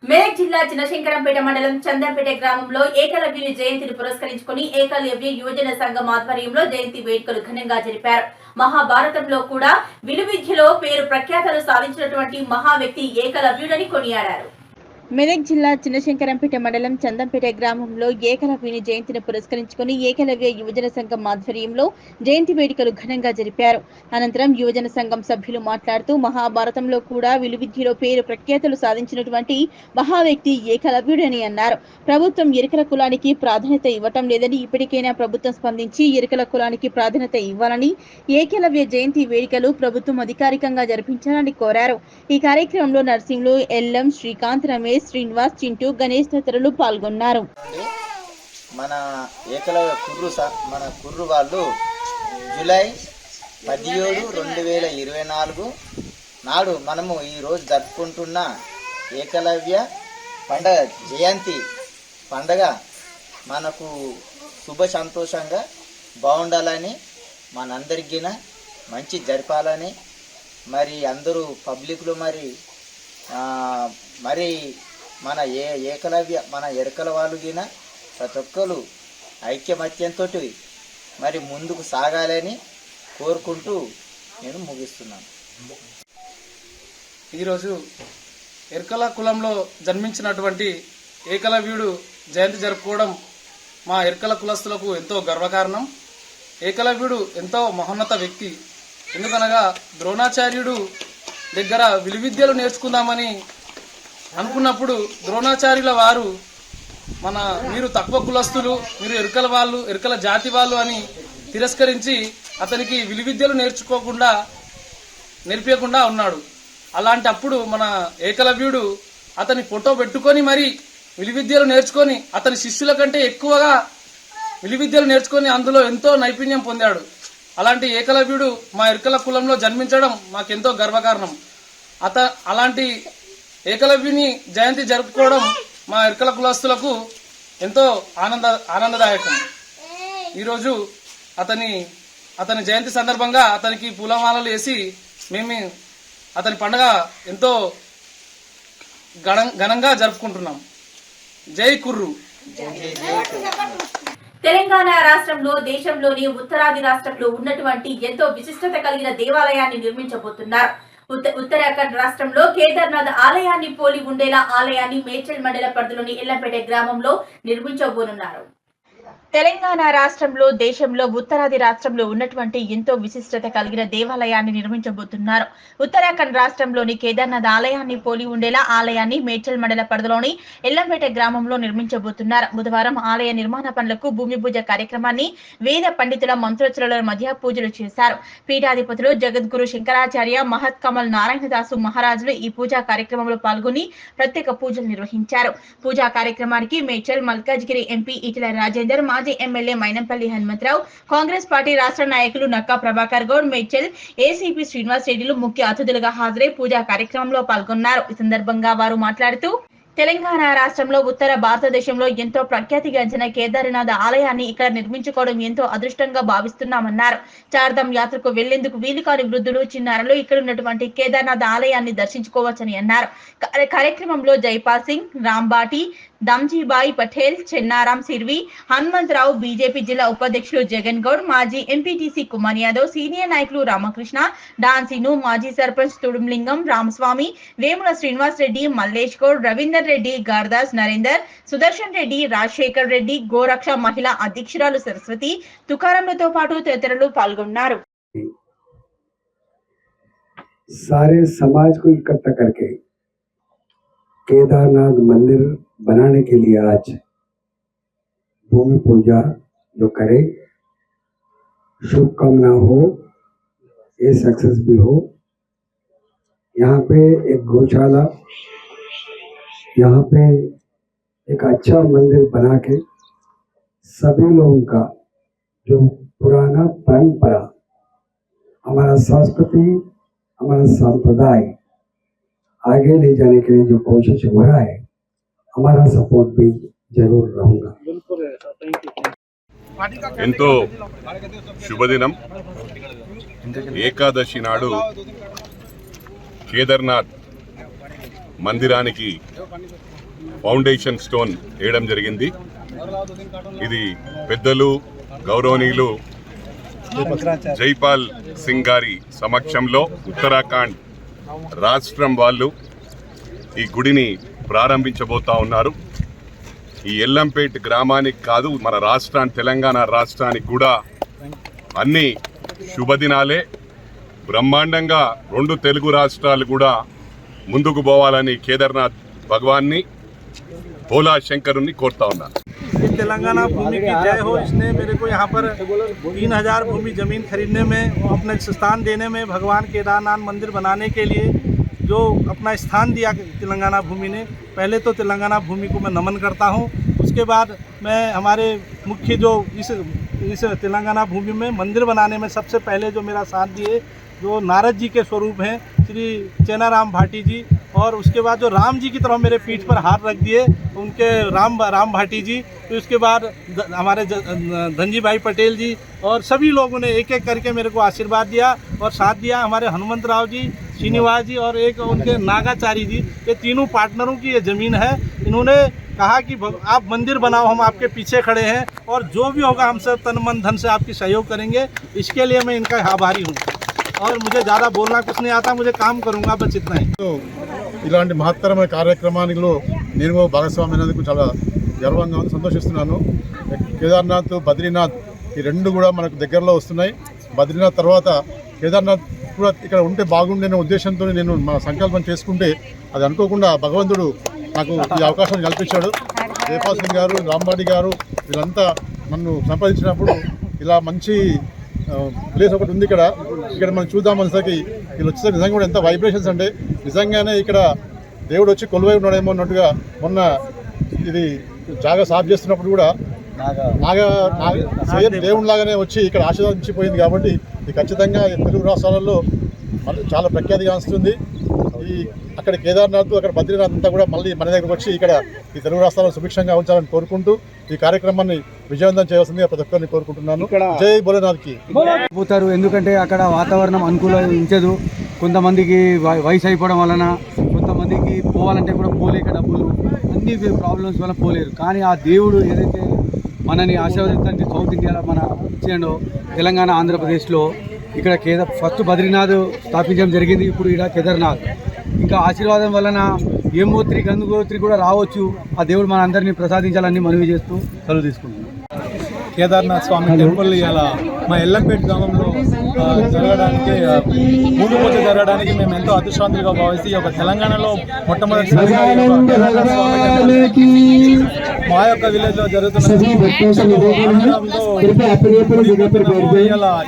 A: మెదక్ జిల్లా చినశంకరంపేట మండలం చందంపేట గ్రామంలో ఏకలవ్యుని జయంతిని పురస్కరించుకుని ఏకలవ్య యువజన సంఘం ఆధ్వర్యంలో జయంతి వేడుకలు ఘనంగా జరిపారు. మహాభారతంలో కూడా విలువిద్యలో పేరు ప్రఖ్యాతలు సాధించినటువంటి మహా వ్యక్తి ఏకలవ్యుడని కొనియాడారు. మెదక్ జిల్లా చినశంకరంపేట మండలం చందంపేట గ్రామంలో ఏకలవ్యుని జయంతిని పురస్కరించుకుని ఏకలవ్య యువజన సంఘం ఆధ్వర్యంలో జయంతి వేడుకలు ఘనంగా జరిపారు. అనంతరం యువజన సంఘం సభ్యులు మాట్లాడుతూ మహాభారతంలో కూడా విలువిద్యలో పేరు ప్రఖ్యాతలు సాధించినటువంటి మహా వ్యక్తి ఏకలవ్యుడని అన్నారు. ప్రభుత్వం ఎరుకల కులానికి ప్రాధాన్యత ఇవ్వటం లేదని, ఇప్పటికైనా ప్రభుత్వం స్పందించి ఎరుకల కులానికి ప్రాధాన్యత ఇవ్వాలని, ఏకలవ్య జయంతి వేడుకలు ప్రభుత్వం అధికారికంగా జరిపించాలని కోరారు. ఈ కార్యక్రమంలో నర్సింహులు, ఎల్ఎం, శ్రీకాంత్, రమేష్, శ్రీనివాస్, చింటూ, గణేష్ తదితరులు పాల్గొన్నారు.
I: మన ఏకలవ్య మన కుర్రు వాళ్ళు జూలై 17, 2024 నాడు మనము ఈరోజు జరుపుకుంటున్న ఏకలవ్య పండగ జయంతి పండగ మనకు శుభ సంతోషంగా బాగుండాలని, మనందరికీ మంచి జరపాలని, మరి అందరూ పబ్లిక్లో మరి మన ఏకలవ్య మన ఎరకల వాళ్ళు గిన ప్రతి ఒక్కరు ఐక్యమత్యంతో మరి ముందుకు సాగాలని కోరుకుంటూ నేను ముగిస్తున్నాను.
J: ఈరోజు ఎరకల కులంలో జన్మించినటువంటి ఏకలవ్యుడు జయంతి జరుపుకోవడం మా ఎరకల కులస్తులకు ఎంతో గర్వకారణం. ఏకలవ్యుడు ఎంతో మహోన్నత వ్యక్తి. ఎందుకనగా ద్రోణాచార్యుడు దగ్గర విలువిద్యలు నేర్చుకుందామని అనుకున్నప్పుడు ద్రోణాచార్యుల వారు మీరు తక్కువ కులస్తులు, మీరు ఎరుకల వాళ్ళు, ఎరుకల జాతి వాళ్ళు అని తిరస్కరించి అతనికి విలువిద్యలు నేర్పించకుండా ఉన్నాడు. అలాంటప్పుడు మన ఏకలవ్యుడు అతని ఫోటో పెట్టుకొని మరి విలువిద్యలు నేర్చుకొని అతని శిష్యుల కంటే ఎక్కువగా విలువిద్యలు నేర్చుకొని అందులో ఎంతో నైపుణ్యం పొందాడు. అలాంటి ఏకలవ్యుడు మా ఎరుకల కులంలో జన్మించడం మాకెంతో గర్వకారణం. అలాంటి ఏకలవ్యుని జయంతి జరుపుకోవడం మా ఎరుకల కులస్తులకు ఎంతో ఆనందదాయకం. ఈరోజు అతని జయంతి సందర్భంగా అతనికి పూలమాలలు వేసి మేము అతని పండుగ ఎంతో ఘనంగా జరుపుకుంటున్నాం. జై కుర్రు.
A: తెలంగాణ రాష్ట్రంలో దేశంలోని ఉత్తరాది రాష్ట్రంలో ఉన్నటువంటి ఎంతో విశిష్టత కలిగిన దేవాలయాన్ని నిర్మించబోతున్నారు. ఉత్తరాఖండ్ రాష్ట్రంలో కేదార్నాథ్ ఆలయాన్ని పోలి ఉండేలా ఆలయాన్ని మేడ్చల్ మండల పరిధిలోని ఎల్లంపేట గ్రామంలో నిర్మించబోనున్నారు. తెలంగాణ రాష్ట్రంలో దేశంలో ఉత్తరాది రాష్ట్రంలో ఉన్నటువంటి ఎంతో విశిష్టత కలిగిన దేవాలయాన్ని నిర్మించబోతున్నారు. ఉత్తరాఖండ్ రాష్ట్రంలోని కేదార్నాథ్ ఆలయాన్ని పోలి ఉండేలా ఆలయాన్ని మేడ్చల్ మండల పరిధిలోని ఎల్లంపేట గ్రామంలో నిర్మించబోతున్నారు. బుధవారం ఆలయ నిర్మాణ పనులకు భూమి పూజ కార్యక్రమాన్ని వేద పండితుల మంత్రోచ్చరణల మధ్య పూజలు చేశారు. పీఠాధిపతులు జగద్గురు శంకరాచార్య మహత్ కమల్ నారాయణదాసు మహారాజులు ఈ పూజా కార్యక్రమంలో పాల్గొని ప్రత్యేక పూజలు నిర్వహించారు. పూజా కార్యక్రమానికి మేడ్చల్ మల్కాజ్గిరి ఎంపీ ఈటెల రాజేందర్, మాజీ ఎమ్మెల్యే మైనంపల్లి హనుమంతరావు, కాంగ్రెస్ పార్టీ రాష్ట్ర నాయకులు నక్కా ప్రభాకర్ గౌడ్, మేడ్చల్ ఏసీపీ శ్రీనివాస్ రెడ్డిలు ముఖ్య అతిథులుగా హాజరై పూజా కార్యక్రమంలో పాల్గొన్నారు. ఈ సందర్భంగా వారు మాట్లాడుతూ తెలంగాణ రాష్ట్రంలో ఉత్తర భారతదేశంలో ఎంతో ప్రఖ్యాతిగాంచిన కేదార్నాథ్ ఆలయాన్ని ఇక్కడ నిర్మించుకోవడం ఎంతో అదృష్టంగా భావిస్తున్నామన్నారు. చార్ధామ్ యాత్రకు వెళ్లేందుకు వీలుకాని వృద్ధులు, చిన్నారులు ఇక్కడ ఉన్నటువంటి కేదార్నాథ్ ఆలయాన్ని దర్శించుకోవచ్చని అన్నారు. కార్యక్రమంలో జైపాల్ సింగ్, రాంబాటి, దమ్జీబాయి పటేల్, చెన్నారాం సిర్వి, హనుమంతరావు, బీజేపీ జిల్లా ఉపాధ్యక్షులు జగన్ గౌడ్, మాజీ ఎంపీటీసీ కుమార్ యాదవ్, సీనియర్ నాయకులు రామకృష్ణ, డాన్సీను, మాజీ సర్పంచ్ తుడుంలింగం, రామస్వామి, వేముల శ్రీనివాస్ రెడ్డి, మల్లేష్ గౌడ్, రవీందర్ రెడ్డి, గార్దాస్ నరేందర్, సుదర్శన్ రెడ్డి, రాజశేఖర్ రెడ్డి, గోరక్ష మహిళా అధ్యక్షురాలు సరస్వతి, తుకారంలతో పాటు తదితరులు పాల్గొన్నారు.
K: सारे समाज को इकट्ठा करके केदारनाथ मंदिर बनाने के लिए आज भूमि पूजा जो करे, शुभकामना हो, ये सक्सेस भी हो। यहाँ पे एक गौशाला, यहाँ पे एक अच्छा मंदिर बना के सभी लोगों का जो पुराना परंपरा, हमारा संस्कृति, हमारा संप्रदाय आगे ले जाने के लिए जो कोशिश हो रहा है, हमारा सपोर्ट भी जरूर रहूंगा।
L: ఎంతో శుభదినం. ఏకాదశి నాడు కేదార్నాథ్ మందిరానికి ఫౌండేషన్ స్టోన్ వేయడం జరిగింది. ఇది పెద్దలు గౌరవనీయులు జైపాల్ సింగ్ గారి సమక్షంలో ఉత్తరాఖండ్ రాష్ట్రం వాళ్ళు ఈ గుడిని ప్రారంభించబోతా ఉన్నారు. ఈ ఎల్లంపేట్ గ్రామానికి కాదు, మన రాష్ట్రానికి, తెలంగాణ రాష్ట్రానికి కూడా అన్ని శుభదినాలే. బ్రహ్మాండంగా రెండు తెలుగు రాష్ట్రాలు కూడా ముందుకు పోవాలని కేదార్నాథ్ భగవాన్ని, భోలా శంకరుని కోరుతా ఉన్నాను.
H: तेलंगाना भूमि की जय हो। इसने मेरे को यहाँ पर 3000 भूमि ज़मीन खरीदने में, अपना स्थान देने में, भगवान केदारनाथ मंदिर बनाने के लिए जो अपना स्थान दिया तेलंगाना भूमि ने, पहले तो तेलंगाना भूमि को मैं नमन करता हूँ। उसके बाद मैं हमारे मुख्य जो इस तेलंगाना भूमि में मंदिर बनाने में सबसे पहले जो मेरा साथ दिए, जो नारद जी के स्वरूप हैं श्री चेनाराम भाटी जी, और उसके बाद जो राम जी की तरह मेरे पीठ पर हाथ रख दिए उनके राम भाटी जी, तो उसके बाद हमारे धनजी भाई पटेल जी, और सभी लोगों ने एक एक करके मेरे को आशीर्वाद दिया और साथ दिया। हमारे हनुमंतराव जी, श्रीनिवास जी और एक उनके नागाचारी जी, ये तीनों पार्टनरों की ये ज़मीन है। इन्होंने कहा कि आप मंदिर बनाओ, हम आपके पीछे खड़े हैं और जो भी होगा हम सब तन मन धन से आपकी सहयोग करेंगे। इसके लिए मैं इनका आभारी हूँ और मुझे ज़्यादा बोलना कुछ नहीं आता, मुझे काम करूँगा, बस इतना ही।
F: ఇలాంటి మహత్తరమైన కార్యక్రమానిలో నేను భాగస్వామి అయినందుకు చాలా గర్వంగా ఉంది, సంతోషిస్తున్నాను. కేదార్నాథ్, బద్రీనాథ్ ఈ రెండు కూడా మనకు దగ్గరలో వస్తున్నాయి. బద్రీనాథ్ తర్వాత కేదార్నాథ్ కూడా ఇక్కడ ఉంటే బాగుండేనే ఉద్దేశంతో నేను మా సంకల్పం చేసుకుంటే అది అనుకోకుండా భగవంతుడు నాకు ఈ అవకాశం కల్పించాడు. జయపాల్ సింగ్ గారు, రాంబాడి గారు వీళ్ళంతా నన్ను సంప్రదించినప్పుడు ఇలా మంచి ప్లేస్ ఒకటి ఉంది ఇక్కడ మనం చూద్దామనేసరికి వీళ్ళు వచ్చేసరికి నిజంగా కూడా ఎంత వైబ్రేషన్స్ అంటే నిజంగానే ఇక్కడ దేవుడు వచ్చి కొలువై ఉన్నాడేమో అన్నట్టుగా మొన్న ఇది జాగా సాఫ్ చేస్తున్నప్పుడు కూడా సేమ్ దేవునిలాగానే వచ్చి ఇక్కడ ఆశీర్వదించిపోయింది. కాబట్టి ఇది ఖచ్చితంగా తెలుగు రాష్ట్రాలలో చాలా ప్రఖ్యాతిగాంస్తుంది. అక్కడ కేదార్నాథ్, అక్కడ బద్రీనాథ్ అంతా కూడా మళ్ళీ మన దగ్గరకు వచ్చి ఇక్కడ ఈ తెలుగు రాష్ట్రాలను సుభిక్షంగా ఉంచాలని కోరుకుంటూ ఈ కార్యక్రమాన్ని విజయవంతం చేయవలసిందిగా ప్రతి ఒక్కరిని కోరుకుంటున్నాను. జై భోలేనాథ్కి.
K: పోతారు ఎందుకంటే అక్కడ వాతావరణం అనుకూలించదు. కొంతమందికి వయసు అయిపోవడం వలన, కొంతమందికి పోవాలంటే కూడా పోలేక డబ్బులు అన్ని ప్రాబ్లమ్స్ వల్ల పోలేరు. కానీ ఆ దేవుడు ఏదైతే మనని ఆశీర్వదించడానికి సౌత్ ఇండియాలో మన ఇచ్చాడో తెలంగాణ, ఆంధ్రప్రదేశ్లో ఇక్కడ ఫస్ట్ బద్రీనాథ్ స్థాపించడం జరిగింది. ఇప్పుడు ఇక్కడ కేదార్నాథ్. ఇంకా ఆశీర్వాదం వలన యమునోత్రి, గంగోత్రి కూడా రావచ్చు. ఆ దేవుడు మన అందరినీ ప్రసాదించాలని మనవి చేస్తూ సెలవు తీసుకుంటున్నాం.
F: కేదార్నాథ్ స్వామి టెంపుల్ ఇలా మా ఎల్లంపేట గ్రామంలో జరగడానికి, భూమి పూజ జరగడానికి మేము ఎంతో అదృష్టవంతులుగా భావిస్తే ఒక తెలంగాణలో మొట్టమొదటిసారి మా యొక్క విలేజ్ లో జరుగుతున్న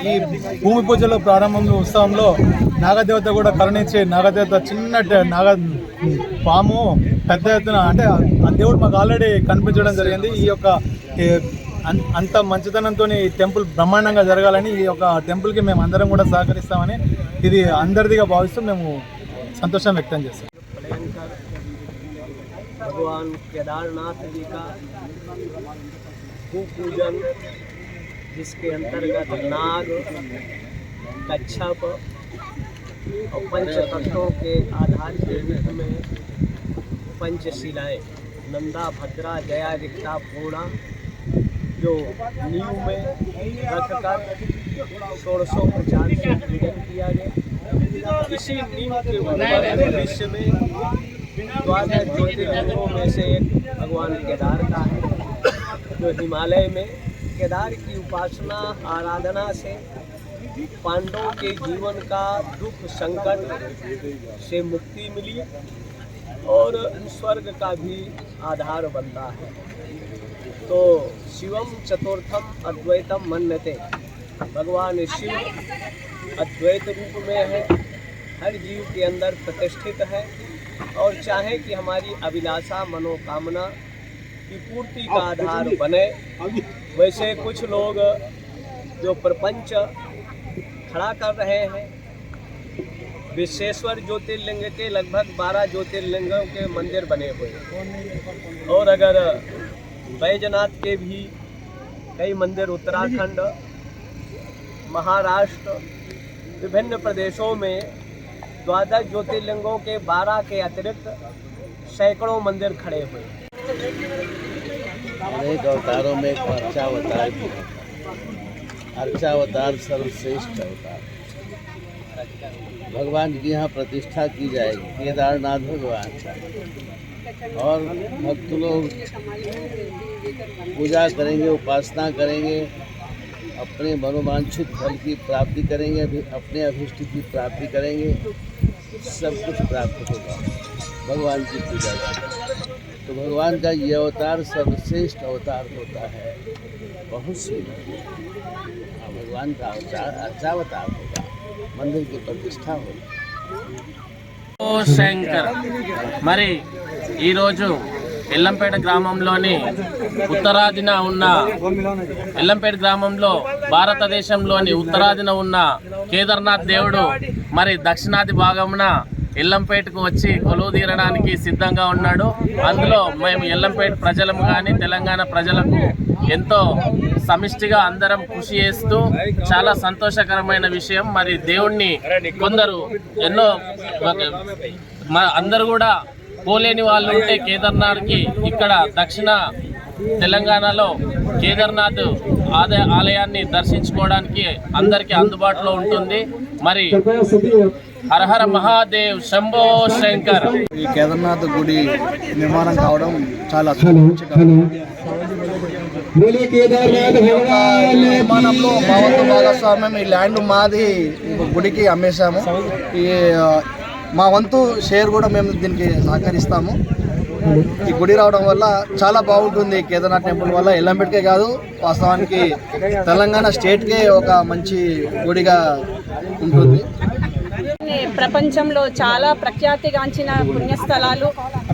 F: ఈ భూమి పూజలో ప్రారంభంలో ఉత్సవంలో నాగదేవత కూడా కరుణించే నాగదేవత చిన్న పాము పెద్ద ఎత్తున అంటే ఆ దేవుడు మాకు ఆల్రెడీ కనిపించడం జరిగింది. ఈ యొక్క అంత మంచితనంతో టెంపుల్ బ్రహ్మాండంగా జరగాలని ఈ యొక్క టెంపుల్కి మేము అందరం కూడా సహకరిస్తామని ఇది అందరిదిగా భావిస్తూ మేము సంతోషం వ్యక్తం చేస్తాం.
C: भगवान केदारनाथ जी का पूजन, जिसके अंतर्गत नाग, कच्छप और पंच तत्वों के आधार के रूप में पंचशिलाएँ नंदा, भद्रा, जया, रिक्ता, पूर्णा जो नींव में रखकर 1650 से पूजन किया गया। इसी नींव के ऊपर भविष्य में 12 ज्योतिर्लिंगों में से एक भगवान केदार का है, जो हिमालय में केदार की उपासना आराधना से पांडवों के जीवन का दुख संकट से मुक्ति मिली और स्वर्ग का भी आधार बनता है। तो शिवम चतुर्थम अद्वैतम मन्यते, भगवान शिव अद्वैत रूप में है, हर जीव के अंदर प्रतिष्ठित है और चाहे कि हमारी अभिलाषा, मनोकामना की पूर्ति का आधार बने। वैसे कुछ लोग जो प्रपंच खड़ा कर रहे हैं, विश्वेश्वर ज्योतिर्लिंग के लगभग 12 ज्योतिर्लिंगों के मंदिर बने हुए हैं और अगर बैजनाथ के भी कई मंदिर उत्तराखंड, महाराष्ट्र, विभिन्न प्रदेशों में 12 ज्योतिर्लिंगों के 12 के अतिरिक्त सैकड़ों मंदिर खड़े हुए।
I: अनेक अवतारों में एक अर्चावतार भी है। अर्चावतार सर्वश्रेष्ठ अवतार, भगवान की यहाँ प्रतिष्ठा की जाएगी, केदारनाथ भगवान का, और भक्त लोग पूजा करेंगे, उपासना करेंगे, अपने मनोवांछित फल की प्राप्ति करेंगे, अपने अभिष्ट की प्राप्ति करेंगे, सब कुछ प्राप्त होगा भगवान की पूजा से। तो भगवान का ये अवतार सर्वश्रेष्ठ अवतार होता है, बहुत सुंदर भगवान का अर्चावतार होगा, मंदिर की प्रतिष्ठा होगी।
J: ఓ శంకర్. మరి ఈరోజు ఎల్లంపేట గ్రామంలోని ఉత్తరాదిన ఉన్న ఎల్లంపేట గ్రామంలో భారతదేశంలోని ఉత్తరాదిన ఉన్న కేదార్నాథ్ దేవుడు మరి దక్షిణాది భాగమున ఎల్లంపేటకు వచ్చి కొలువు తీరడానికి సిద్ధంగా ఉన్నాడు. అందులో మేము ఎల్లంపేట ప్రజలము కానీ తెలంగాణ ప్రజలకు ఎంతో సమిష్టిగా అందరం కృషి చేస్తూ చాలా సంతోషకరమైన విషయం. మరి దేవుణ్ణి కొందరు ఎన్నో అందరూ కూడా పోలేని వాళ్ళు ఉంటే కేదార్నాథ్కి ఇక్కడ దక్షిణ తెలంగాణలో కేదార్నాథ్ ఆలయాన్ని దర్శించుకోవడానికి అందరికీ అందుబాటులో ఉంటుంది. మరి హర హర మహాదేవ్, శంభో శంకర్.
F: ఈ కేదార్నాథ్ గుడి నిర్మాణం కావడం చాలా నిర్మాణంలో మా వంతు భాగస్వామ్యం, ఈ ల్యాండ్ మాది గుడికి అమ్మేశాము. ఈ మా వంతు షేర్ కూడా మేము దీనికి సహకరిస్తాము.
C: ఈ గుడి రావడం వల్ల చాలా బాగుంటుంది. కేదార్నాథ్ టెంపుల్ వల్ల ఎల్లంపేటకే కాదు, వాస్తవానికి తెలంగాణ స్టేట్కే ఒక మంచి గుడిగా ఉంటుంది.
M: ప్రపంచంలో చాలా ప్రఖ్యాతిగాంచిన పుణ్యస్థలాలు,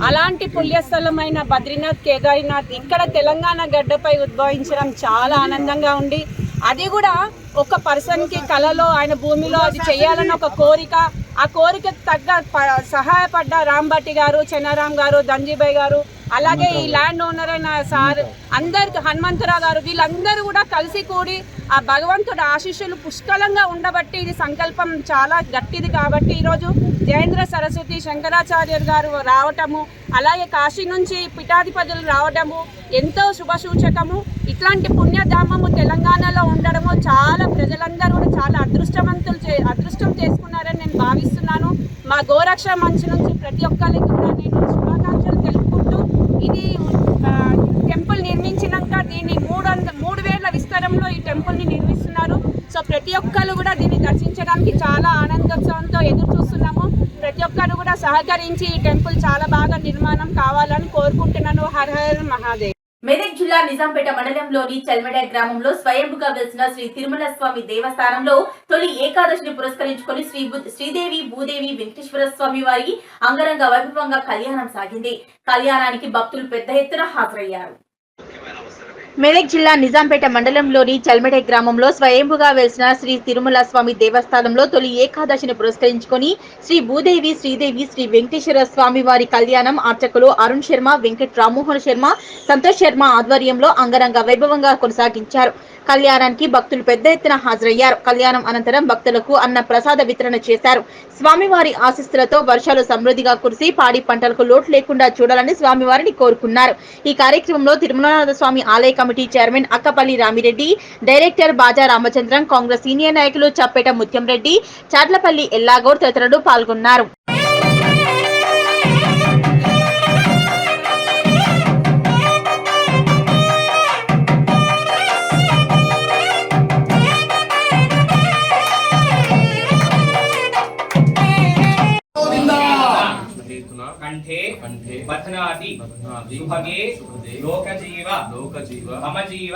M: అలాంటి పుణ్యస్థలమైన బద్రీనాథ్, కేదార్నాథ్ ఇక్కడ తెలంగాణ గడ్డపై ఉద్భవించడం చాలా ఆనందంగా ఉంది. అది కూడా ఒక పర్సన్కి కళలో ఆయన భూమిలో అది చేయాలని ఒక కోరిక, ఆ కోరికకు తగ్గ సహాయపడ్డ రాంభట్టి గారు, చెన్నారాం గారు, దంజీబాయ్ గారు, అలాగే ఈ ల్యాండ్ ఓనర్ అయిన సార్ అందరికి హనుమంతరావు గారు, వీళ్ళందరూ కూడా కలిసి కూడి ఆ భగవంతుడు ఆశీస్సులు పుష్కలంగా ఉండబట్టి ఇది సంకల్పం చాలా గట్టిది. కాబట్టి ఈరోజు జయేంద్ర సరస్వతి శంకరాచార్యులు గారు రావటము, అలాగే కాశీ నుంచి పీఠాధిపతులు రావడము ఎంతో శుభసూచకము. ఇట్లాంటి పుణ్యధామము తెలంగాణలో ఉండడము చాలా ప్రజలందరూ కూడా చాలా అదృష్టం చేసుకున్నారని నేను భావిస్తున్నాను. మా గోరక్ష మంచి నుంచి ప్రతి ఒక్కరికి కూడా నేను శుభాకాంక్షలు తెలుపుకుంటూ, ఇది టెంపుల్ నిర్మించినాక దీన్ని 3,000 విస్తరంలో ఈ టెంపుల్ని నిర్మిస్తున్నారు. సో ప్రతి ఒక్కరు కూడా దీన్ని దర్శించడానికి చాలా ఆనందోత్సవంతో ఎదురు చూస్తున్నాము. ప్రతి ఒక్కరు కూడా సహకరించి ఈ టెంపుల్ చాలా బాగా నిర్మాణం కావాలని కోరుకుంటున్నాను. హర హర మహాదేవ్.
A: మెదక్ జిల్లా నిజాంపేట మండలంలోని చల్మెడ గ్రామంలో స్వయంభుగా వెలిసిన శ్రీ తిరుమల స్వామి దేవస్థానంలో తొలి ఏకాదశిని పురస్కరించుకొని శ్రీదేవి భూదేవి వెంకటేశ్వర స్వామి వారి అంగరంగ వైభవంగా కళ్యాణం సాగింది. కళ్యాణానికి భక్తులు పెద్ద ఎత్తున హాజరయ్యారు. మెదక్ జిల్లా నిజాంపేట మండలంలోని చల్మెడ గ్రామంలో స్వయంభుగా వెలిసిన శ్రీ తిరుమల స్వామి దేవస్థానంలో తొలి ఏకాదశిని పురస్కరించుకొని శ్రీ భూదేవి, శ్రీదేవి, శ్రీ వెంకటేశ్వర స్వామి వారి కళ్యాణం అర్చకులు అరుణ్ శర్మ, వెంకట్ రామ్మోహన్ శర్మ, సంతోష్ శర్మ ఆధ్వర్యంలో అంగరంగ వైభవంగా కొనసాగించారు. కళ్యాణానికి భక్తులు పెద్ద ఎత్తున హాజరయ్యారు. కళ్యాణం అనంతరం భక్తులకు అన్న ప్రసాద వితరణ చేశారు. స్వామివారి ఆశీస్సులతో వర్షాలు సమృద్ధిగా కురిసి పాడి పంటలకు లోటు లేకుండా చూడాలని స్వామివారిని కోరుకున్నారు. ఈ కార్యక్రమంలో తిరుమలనాథ స్వామి ఆలయ committee chairman Akkapalli Ramireddy, director బాజా రామచంద్రన్, కాంగ్రెస్ సీనియర్ నాయకులు చప్పేట ముత్యంరెడ్డి, చాట్లపల్లి ఎల్లాగౌడ్ తదితరులు పాల్గొన్నారు.
N: कंठे बध्नाति सुभगे लोकजीव मम जीव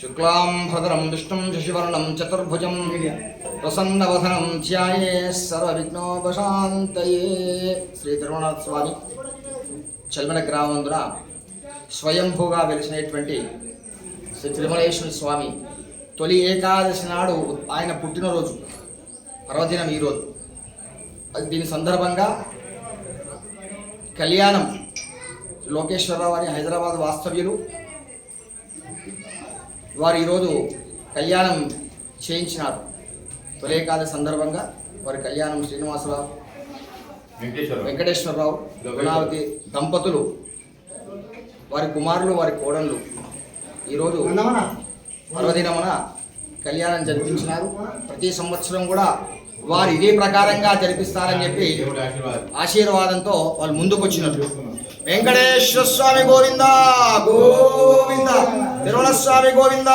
O: शुक्लां भद्रं विष्णुं शशिवर्णं चतुर्भुजं प्रसन्नवदनं ध्यायेत् सर्वविघ्नोपशान्तये. శ్రీ తిరుమలనాథ స్వామి చల్మెడ గ్రామంలో స్వయంభూగా వెలిసినటువంటి శ్రీ తిరుమలేశ్వర స్వామి తొలి ఏకాదశి నాడు ఆయన పుట్టినరోజు పర్వదినం ఈరోజు. దీని సందర్భంగా కళ్యాణం లోకేశ్వరరావు అని హైదరాబాద్ వాస్తవ్యులు వారు ఈరోజు కళ్యాణం చేయించినారు. తొలి ఏకాదశి సందర్భంగా వారి కళ్యాణం శ్రీనివాసరావు, వెంకటేశ్వరరావు, గుణావతి దంపతులు, వారి కుమారులు, వారి కోడళ్ళు ఈరోజు పర్వదినమున కళ్యాణం జరిపించినారు. ప్రతి సంవత్సరం కూడా వారు ఇదే ప్రకారంగా జరిపిస్తారని చెప్పి ఆశీర్వాదంతో వాళ్ళు ముందుకొచ్చినట్లు. వెంకటేశ్వర స్వామి గోవింద గోవింద, తిరుమల స్వామి గోవింద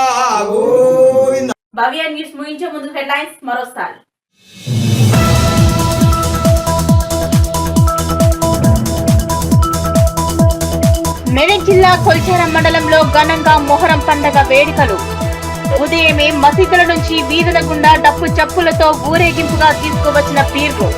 O: గోవింద.
A: భవ్య న్యూస్ ముగించే ముందు హెడ్లైన్స్ మరోసారి. మెదక్ జిల్లా కొల్చారం మండలంలో ఘనంగా మొహరం పండగ వేడుకలు. ఉదయమే మసీదుల నుంచి వీధుల గుండా డప్పు చప్పులతో ఊరేగింపుగా తీసుకువచ్చిన పీర్లు.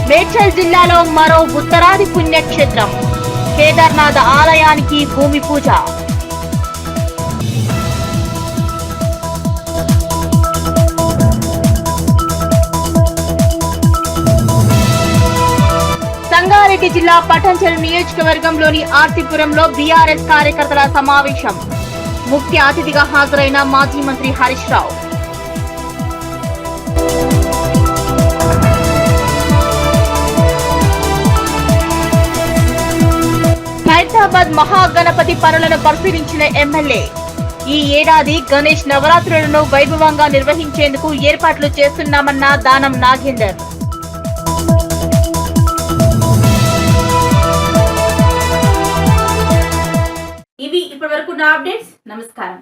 A: మేడ్చల్ జిల్లాలో మరో ఉత్తరాది పుణ్యక్షేత్రం, కేదార్నాథ్ ఆలయానికి భూమి పూజ. సంగారెడ్డి జిల్లా పటంచెరు నియోజకవర్గంలోని ఆర్తిపురంలో బీఆర్ఎస్ కార్యకర్తల సమావేశం. ముఖ్య అతిథిగా హాజరైన మాజీ మంత్రి హరీష్ రావు. హైదరాబాద్ మహాగణపతి పనులను పరిశీలించిన ఎమ్మెల్యే ఈ ఏడాది గణేష్ నవరాత్రులను వైభవంగా నిర్వహించేందుకు ఏర్పాట్లు చేస్తున్నామన్న దానం నాగేందర్. ఇవి ఇప్పటివరకు నా అప్డేట్స్. నమస్కారం.